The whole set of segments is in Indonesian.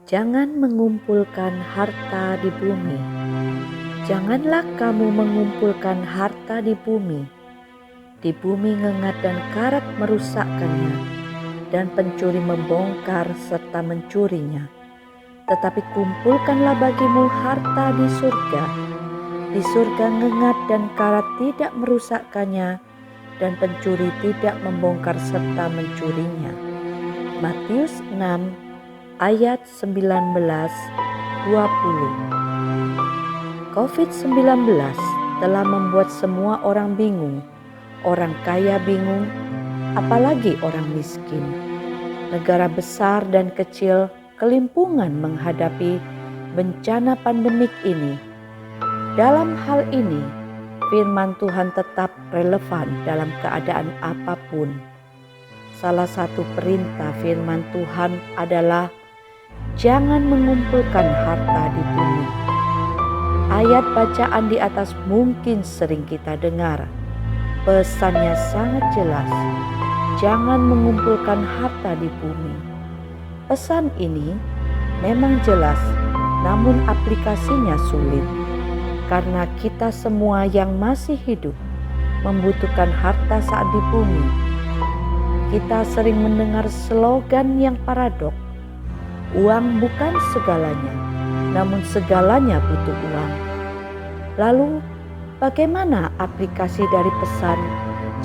Jangan mengumpulkan harta di bumi. Janganlah kamu mengumpulkan harta di bumi. Di bumi ngengat dan karat merusakkannya, dan pencuri membongkar serta mencurinya. Tetapi kumpulkanlah bagimu harta di surga. Di surga ngengat dan karat tidak merusakkannya, dan pencuri tidak membongkar serta mencurinya. Matius 6 ayat 19-20. COVID-19 telah membuat semua orang bingung. Orang kaya bingung, apalagi orang miskin. Negara besar dan kecil kelimpungan menghadapi bencana pandemik ini. Dalam hal ini, firman Tuhan tetap relevan dalam keadaan apapun. Salah satu perintah firman Tuhan adalah jangan mengumpulkan harta di bumi. Ayat bacaan di atas mungkin sering kita dengar. Pesannya sangat jelas. Jangan mengumpulkan harta di bumi. Pesan ini memang jelas, namun aplikasinya sulit. Karena kita semua yang masih hidup membutuhkan harta saat di bumi. Kita sering mendengar slogan yang paradok. Uang bukan segalanya, namun segalanya butuh uang. Lalu, bagaimana aplikasi dari pesan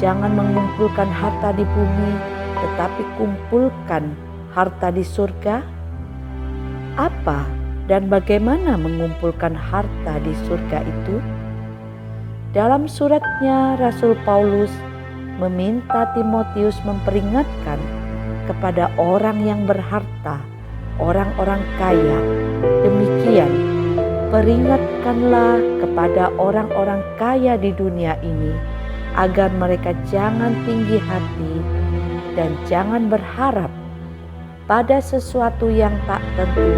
jangan mengumpulkan harta di bumi, tetapi kumpulkan harta di surga? Apa dan bagaimana mengumpulkan harta di surga itu? Dalam suratnya, Rasul Paulus meminta Timotius memperingatkan kepada orang yang berharta, orang-orang kaya. Demikian, peringatkanlah kepada orang-orang kaya di dunia ini agar mereka jangan tinggi hati dan jangan berharap pada sesuatu yang tak tentu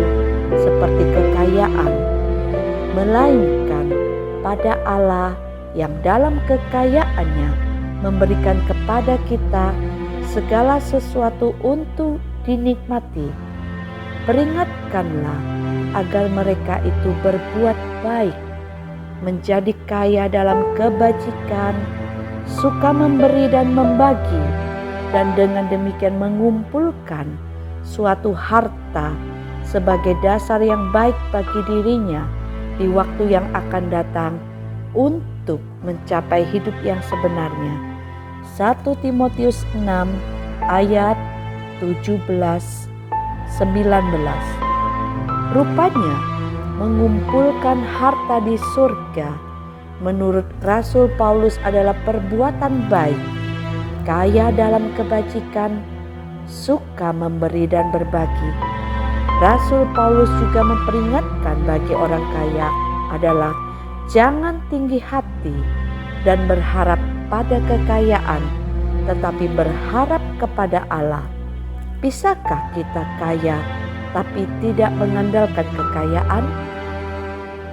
seperti kekayaan, melainkan pada Allah yang dalam kekayaannya memberikan kepada kita segala sesuatu untuk dinikmati. Peringatkanlah agar mereka itu berbuat baik, menjadi kaya dalam kebajikan, suka memberi dan membagi, dan dengan demikian mengumpulkan suatu harta sebagai dasar yang baik bagi dirinya di waktu yang akan datang untuk mencapai hidup yang sebenarnya. 1 Timotius 6 ayat 17-19. Rupanya mengumpulkan harta di surga menurut Rasul Paulus adalah perbuatan baik, kaya dalam kebajikan, suka memberi dan berbagi. Rasul Paulus juga memperingatkan bagi orang kaya adalah jangan tinggi hati dan berharap pada kekayaan, tetapi berharap kepada Allah. Bisakah kita kaya tapi tidak mengandalkan kekayaan?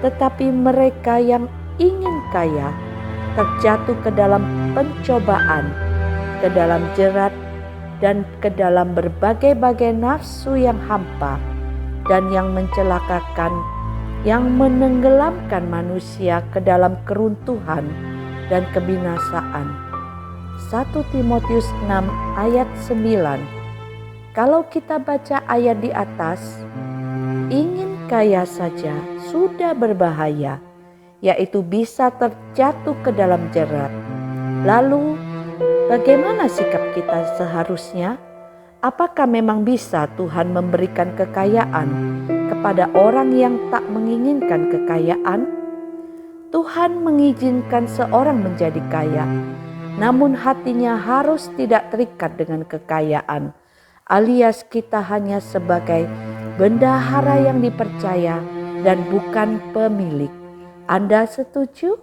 Tetapi mereka yang ingin kaya terjatuh ke dalam pencobaan, ke dalam jerat, dan ke dalam berbagai-bagai nafsu yang hampa dan yang mencelakakan, yang menenggelamkan manusia ke dalam keruntuhan dan kebinasaan. 1 Timotius 6 ayat 9. Kalau kita baca ayat di atas, ingin kaya saja sudah berbahaya, yaitu bisa terjatuh ke dalam jerat. Lalu, bagaimana sikap kita seharusnya? Apakah memang bisa Tuhan memberikan kekayaan kepada orang yang tak menginginkan kekayaan? Tuhan mengizinkan seorang menjadi kaya, namun hatinya harus tidak terikat dengan kekayaan, alias kita hanya sebagai bendahara yang dipercaya dan bukan pemilik. Anda setuju?